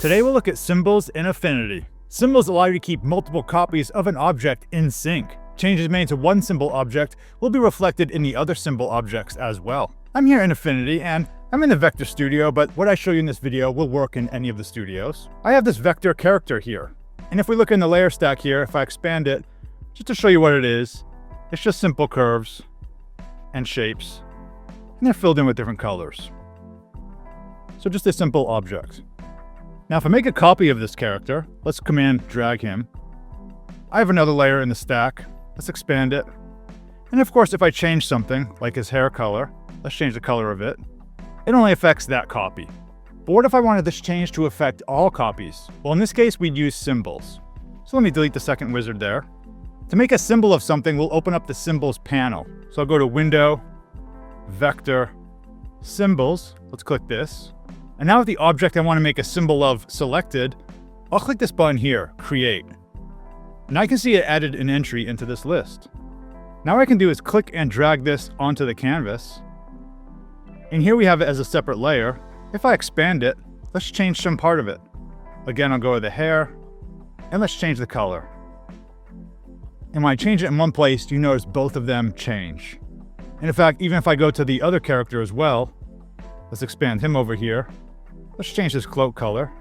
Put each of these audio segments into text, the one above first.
Today we'll look at symbols in Affinity. Symbols allow you to keep multiple copies of an object in sync. Changes made to one symbol object will be reflected in the other symbol objects as well. I'm here in Affinity and I'm in the Vector Studio, but what I show you in this video will work in any of the studios. I have this vector character here. And if we look in the layer stack here, if I expand it, just to show you what it is, it's just simple curves and shapes, and they're filled in with different colors. So just a simple object. Now if I make a copy of this character, let's command drag him. I have another layer in the stack. Let's expand it. And of course, if I change something, like his hair color, let's change the color of it. It only affects that copy. But what if I wanted this change to affect all copies? Well, in this case, we'd use symbols. So let me delete the second wizard there. To make a symbol of something, we'll open up the Symbols panel. So I'll go to Window, Vector, Symbols. Let's click this. And now with the object I want to make a symbol of selected, I'll click this button here, Create. And I can see it added an entry into this list. Now what I can do is click and drag this onto the canvas. And here we have it as a separate layer. If I expand it, let's change some part of it. Again, I'll go to the hair, and let's change the color. And when I change it in one place, you notice both of them change. And in fact, even if I go to the other character as well, let's expand him over here. Let's change his cloak color.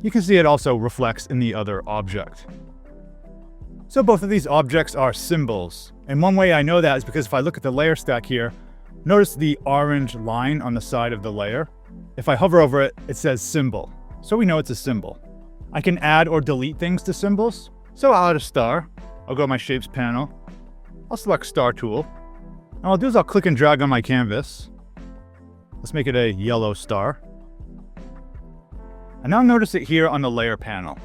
You can see it also reflects in the other object. So both of these objects are symbols. And one way I know that is because if I look at the layer stack here, notice the orange line on the side of the layer. If I hover over it, it says symbol. So we know it's a symbol. I can add or delete things to symbols. So I'll add a star. I'll go to my Shapes panel. I'll select Star tool. And what I'll do is I'll click and drag on my canvas. Let's make it a yellow star. And now notice it here on the layer panel.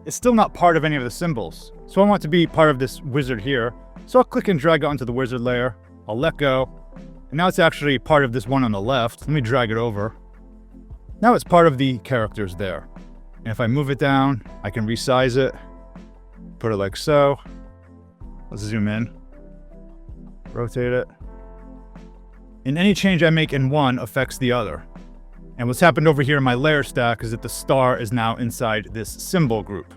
It's still not part of any of the symbols. So I want it to be part of this wizard here. So I'll click and drag it onto the wizard layer. I'll let go. And now it's actually part of this one on the left. Let me drag it over. Now it's part of the characters there. And if I move it down, I can resize it. Put it like so. Let's zoom in. Rotate it. And any change I make in one affects the other. And what's happened over here in my layer stack is that the star is now inside this symbol group.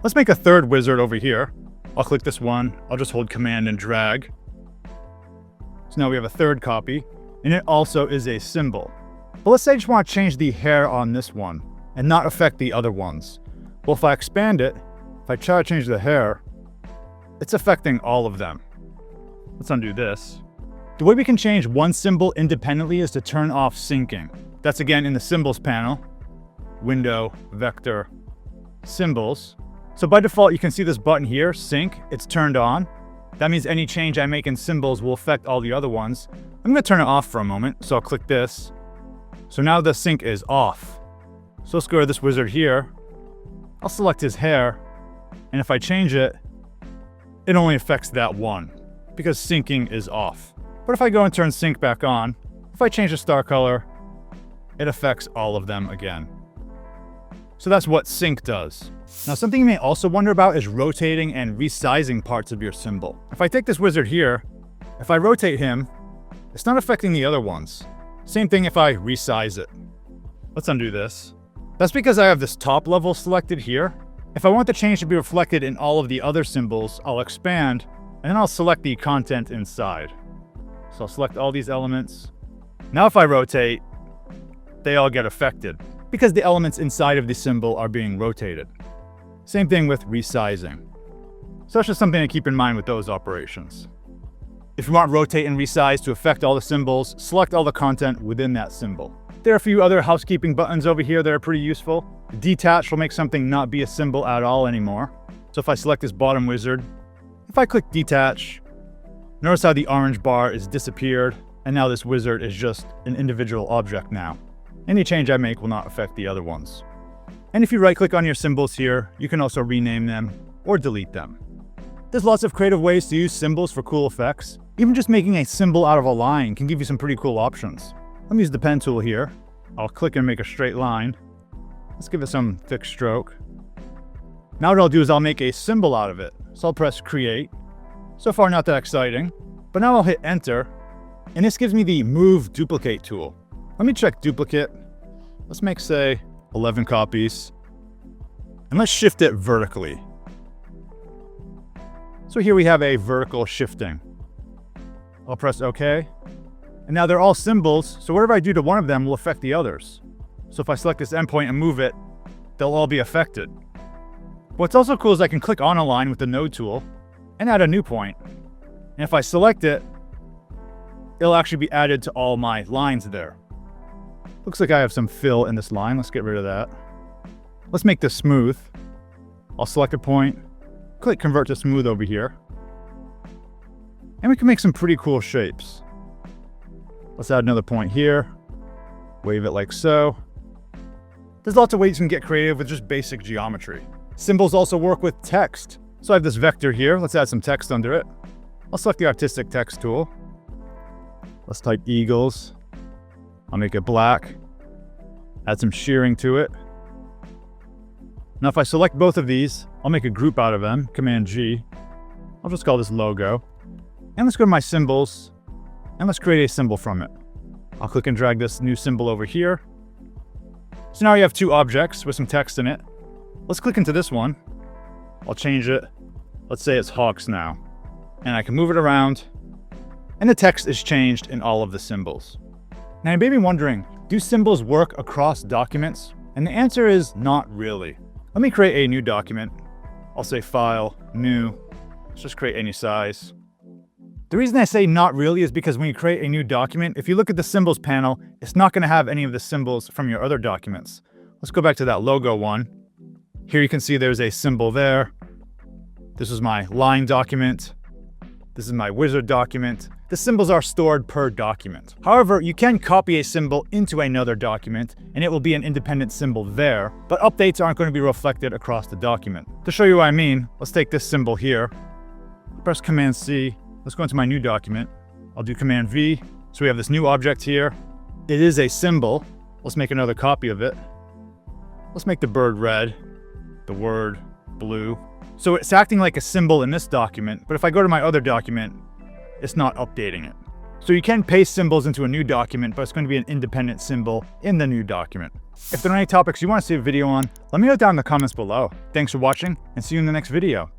Let's make a third wizard over here. I'll click this one. I'll just hold Command and drag. So now we have a third copy, and it also is a symbol. But let's say I just want to change the hair on this one and not affect the other ones. Well, if I expand it, if I try to change the hair, it's affecting all of them. Let's undo this. The way we can change one symbol independently is to turn off syncing. That's again in the Symbols panel. Window, Vector, Symbols. So by default, you can see this button here, Sync. It's turned on. That means any change I make in symbols will affect all the other ones. I'm going to turn it off for a moment, so I'll click this. So now the sync is off. So let's go to this wizard here. I'll select his hair, and if I change it, it only affects that one, because syncing is off. But if I go and turn sync back on, if I change the star color, it affects all of them again. So that's what sync does. Now something you may also wonder about is rotating and resizing parts of your symbol. If I take this wizard here, if I rotate him, it's not affecting the other ones. Same thing if I resize it. Let's undo this. That's because I have this top level selected here. If I want the change to be reflected in all of the other symbols, I'll expand, and then I'll select the content inside. So I'll select all these elements. Now if I rotate, they all get affected because the elements inside of the symbol are being rotated. Same thing with resizing. So that's just something to keep in mind with those operations. If you want rotate and resize to affect all the symbols, select all the content within that symbol. There are a few other housekeeping buttons over here that are pretty useful. Detach will make something not be a symbol at all anymore. So if I select this bottom wizard, if I click detach, notice how the orange bar is disappeared, and now this wizard is just an individual object now. Any change I make will not affect the other ones. And if you right-click on your symbols here, you can also rename them or delete them. There's lots of creative ways to use symbols for cool effects. Even just making a symbol out of a line can give you some pretty cool options. Let me use the pen tool here. I'll click and make a straight line. Let's give it some thick stroke. Now what I'll do is I'll make a symbol out of it. So I'll press Create. So far not that exciting, but now I'll hit Enter, and this gives me the Move Duplicate tool. Let me check duplicate. Let's make, say, 11 copies. And let's shift it vertically. So here we have a vertical shifting. I'll press OK. And now they're all symbols, so whatever I do to one of them will affect the others. So if I select this endpoint and move it, they'll all be affected. What's also cool is I can click on a line with the node tool and add a new point. And if I select it, it'll actually be added to all my lines there. Looks like I have some fill in this line. Let's get rid of that. Let's make this smooth. I'll select a point, click convert to smooth over here. And we can make some pretty cool shapes. Let's add another point here. Wave it like so. There's lots of ways you can get creative with just basic geometry. Symbols also work with text. So I have this vector here. Let's add some text under it. I'll select the artistic text tool. Let's type eagles. I'll make it black. Add some shearing to it. Now if I select both of these, I'll make a group out of them, Command G. I'll just call this logo. And let's go to my symbols, and let's create a symbol from it. I'll click and drag this new symbol over here. So now we have two objects with some text in it. Let's click into this one. I'll change it. Let's say it's Hawks now. And I can move it around, and the text is changed in all of the symbols. Now you may be wondering, do symbols work across documents? And the answer is not really. Let me create a new document. I'll say File, New. Let's just create any size. The reason I say not really is because when you create a new document, if you look at the symbols panel, it's not going to have any of the symbols from your other documents. Let's go back to that logo one. Here you can see there's a symbol there. This is my line document. This is my wizard document. The symbols are stored per document. However, you can copy a symbol into another document, and it will be an independent symbol there, but updates aren't going to be reflected across the document. To show you what I mean, let's take this symbol here. Press Command C. Let's go into my new document. I'll do Command V. So we have this new object here. It is a symbol. Let's make another copy of it. Let's make the bird red, the word blue. So it's acting like a symbol in this document, but if I go to my other document, it's not updating it. So you can paste symbols into a new document, but it's going to be an independent symbol in the new document. If there are any topics you want to see a video on, let me know down in the comments below. Thanks for watching, and see you in the next video.